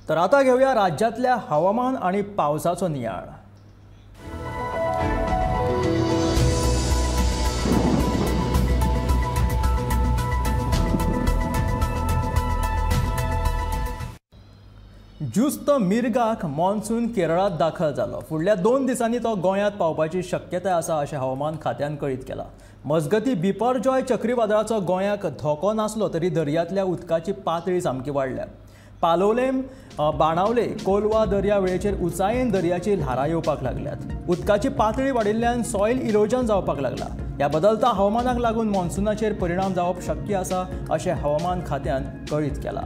तर आता घेऊया राज्यातल्या हवामान आणि पावसाचो नियाळ। ज्युस्त मिरगाक मॉन्सून केरळात दाखल जालो। फुडल्या 2 दिसांनी तो गोंयांत पावपाची शक्यताय आसा अशें हवामान खात्यान कळीत केला। मजगती बिपरजॉय चक्रीवादळाचो गोंयाक धोको नासलो तरी दर्यांतल्या उदकाची पातळी सामकी वाडल्या। पालोलेम, बाणावले, कोलवा दर्यावेळेचेर उंचायेन दर्याची ल्हारां येवपाक लागल्यात। उदकाची पातळी वाडिल्ल्यान सॉयल इरोजन जावपाक लागला। ह्या बदलता हवामानाक लागून मॉन्सूनाचेर परिणाम जावप शक्य आसा अशें हवामान खात्यान कळीत केला।